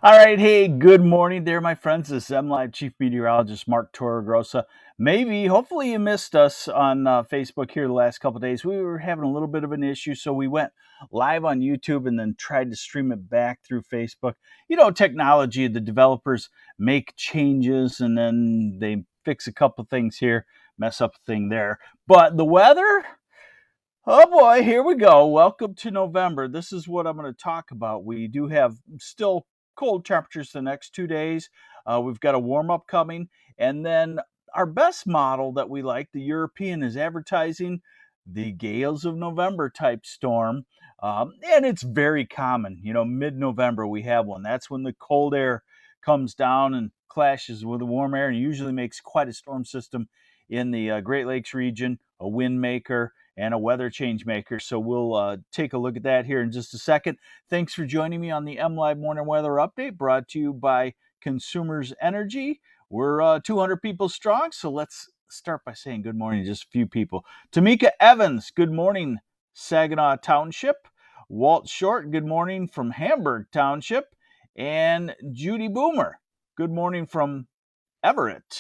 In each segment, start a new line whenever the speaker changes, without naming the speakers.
All right, hey, good morning there, my friends. This is MLive Chief Meteorologist Mark Torregrossa. Hopefully, you missed us on Facebook here the last couple of days. We were having a little bit of an issue, so we went live on YouTube and then tried to stream it back through Facebook. You know, technology, the developers make changes and then they fix a couple things here, mess up a thing there. But the weather, oh boy, here we go. Welcome to November. This is what I'm going to talk about. We do have still cold temperatures the next 2 days. We've got a warm up coming. And then our best model that we like, the European, is advertising the Gales of November type storm. And it's very common. You know, mid November we have one. That's when the cold air comes down and clashes with the warm air and usually makes quite a storm system in the Great Lakes region, a wind maker and a weather change maker. So we'll take a look at that here in just a second. Thanks for joining me on the MLive Morning Weather Update, brought to you by Consumers Energy. We're 200 people strong, so let's start by saying good morning to just a few people. Tamika Evans, good morning, Saginaw Township. Walt Short, good morning from Hamburg Township. And Judy Boomer, good morning from Everett,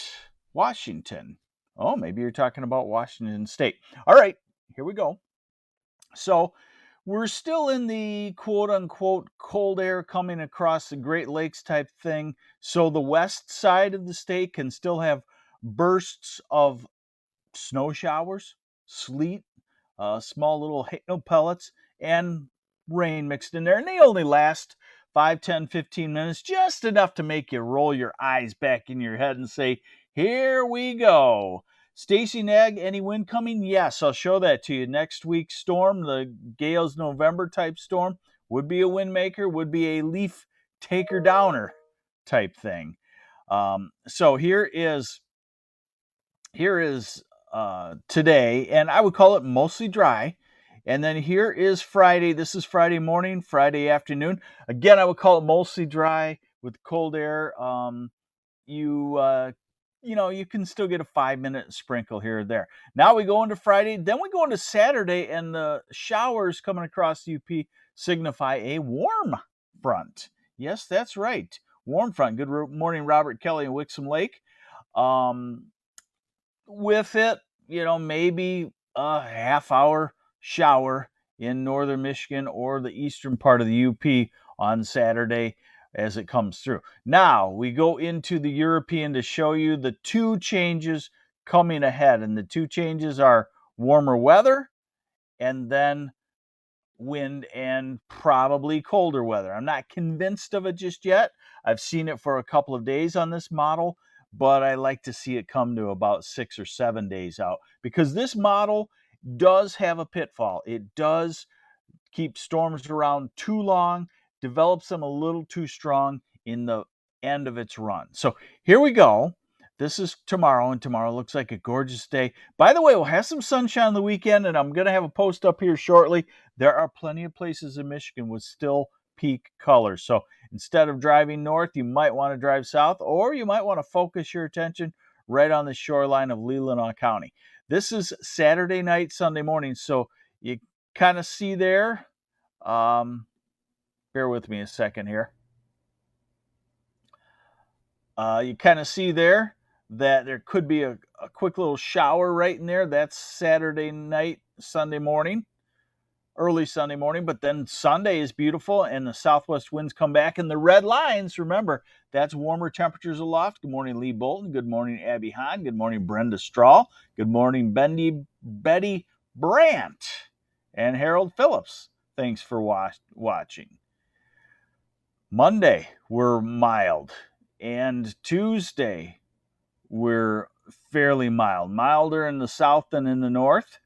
Washington. Oh, maybe you're talking about Washington State. All right, here we go. So we're still in the quote unquote cold air coming across the Great Lakes type thing. So the west side of the state can still have bursts of snow showers, sleet, small little hail pellets, and rain mixed in there. And they only last 5, 10, 15 minutes, just enough to make you roll your eyes back in your head and say, here we go. Stacy Nag, any wind coming? Yes, I'll show that to you. Next week's storm, the Gales November type storm, would be a wind maker, would be a leaf taker downer type thing. So here is today, and I would call it mostly dry. And then here is Friday. This is Friday morning, Friday afternoon. Again, I would call it mostly dry with cold air. You can still get a 5-minute sprinkle here or there. Now we go into Friday, then we go into Saturday, and the showers coming across the UP signify a warm front. Yes, that's right. Warm front. Good morning, Robert Kelly and Wixom Lake. With it, maybe a half-hour shower in northern Michigan or the eastern part of the UP on Saturday as it comes through. Now we go into the European to show you the two changes coming ahead. And the two changes are warmer weather and then wind and probably colder weather. I'm not convinced of it just yet. I've seen it for a couple of days on this model, but I like to see it come to about 6 or 7 days out because this model does have a pitfall. It does keep storms around too long, develops them a little too strong in the end of its run. So here we go. This is tomorrow, and tomorrow looks like a gorgeous day. By the way, we'll have some sunshine on the weekend, and I'm going to have a post up here shortly. There are plenty of places in Michigan with still peak colors. So instead of driving north, you might want to drive south, or you might want to focus your attention right on the shoreline of Leelanau County. This is Saturday night, Sunday morning, so you kind of see there. Bear with me a second here. You kind of see there that there could be a quick little shower right in there. That's Saturday night, Sunday morning, early Sunday morning. But then Sunday is beautiful, and the southwest winds come back. And the red lines, remember, that's warmer temperatures aloft. Good morning, Lee Bolton. Good morning, Abby Hahn. Good morning, Brenda Strahl. Good morning, Betty Brandt and Harold Phillips. Thanks for watching. Monday, we're mild. And Tuesday, we're fairly mild. Milder in the south than in the north.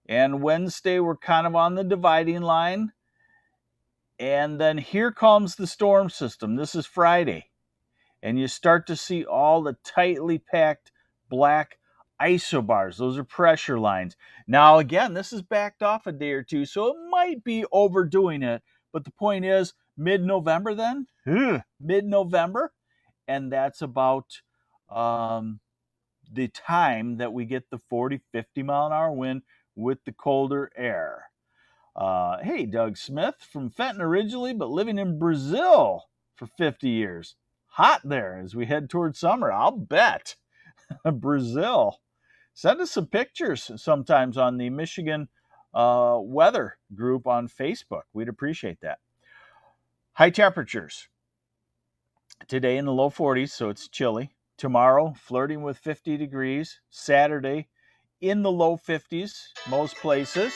And Wednesday, we're kind of on the dividing line. And then here comes the storm system. This is Friday. And you start to see all the tightly packed black isobars. Those are pressure lines. Now, again, this is backed off a day or two, so it might be overdoing it. But the point is, mid-November then? Mid-November. And that's about the time that we get the 40, 50 mile an hour wind with the colder air. Hey, Doug Smith from Fenton originally, but living in Brazil. for 50 years. Hot there as we head towards summer, I'll bet. Brazil. Send us some pictures sometimes on the Michigan weather group on Facebook. We'd appreciate that. High temperatures. Today in the low 40s, so it's chilly. Tomorrow, flirting with 50 degrees. Saturday, in the low 50s, most places.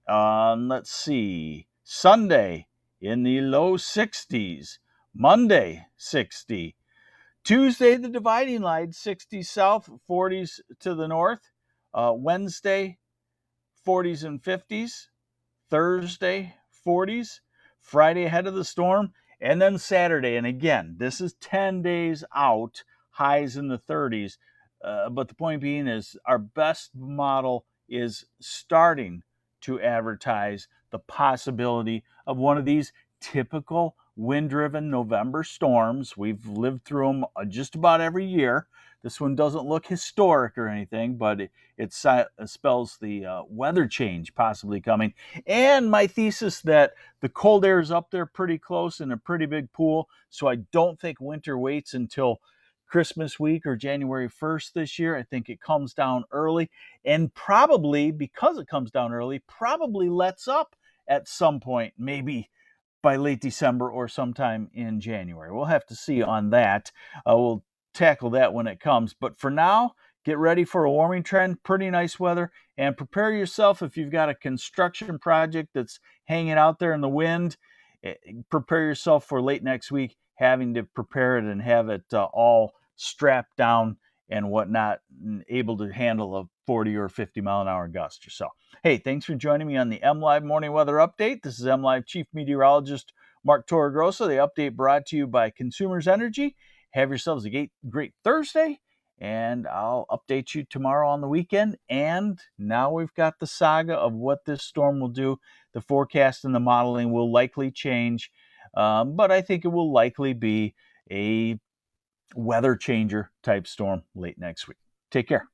Let's see. Sunday, in the low 60s. Monday, 60. Tuesday, the dividing line, 60s south, 40s to the north. Wednesday, 40s and 50s. Thursday, 40s. Friday, ahead of the storm. And then Saturday, and again, this is 10 days out, highs in the 30s. But the point being is our best model is starting to advertise the possibility of one of these typical wind-driven November storms. We've lived through them just about every year. This one doesn't look historic or anything, but it spells the weather change possibly coming. And my thesis that the cold air is up there pretty close in a pretty big pool, so I don't think winter waits until Christmas week or January 1st this year. I think it comes down early, and probably, because it comes down early, probably lets up at some point, maybe by late December or sometime in January. We'll have to see on that. We'll tackle that when it comes. But for now, get ready for a warming trend, pretty nice weather, and prepare yourself if you've got a construction project that's hanging out there in the wind. Prepare yourself for late next week having to prepare it and have it all strapped down and whatnot, and able to handle a 40 or 50 mile an hour gust or so. Hey, thanks for joining me on the MLive Morning Weather Update. This is MLive Chief Meteorologist Mark Torregrossa. The update brought to you by Consumers Energy. Have yourselves a great Thursday, and I'll update you tomorrow on the weekend. And now we've got the saga of what this storm will do. The forecast and the modeling will likely change, but I think it will likely be a weather changer type storm late next week. Take care.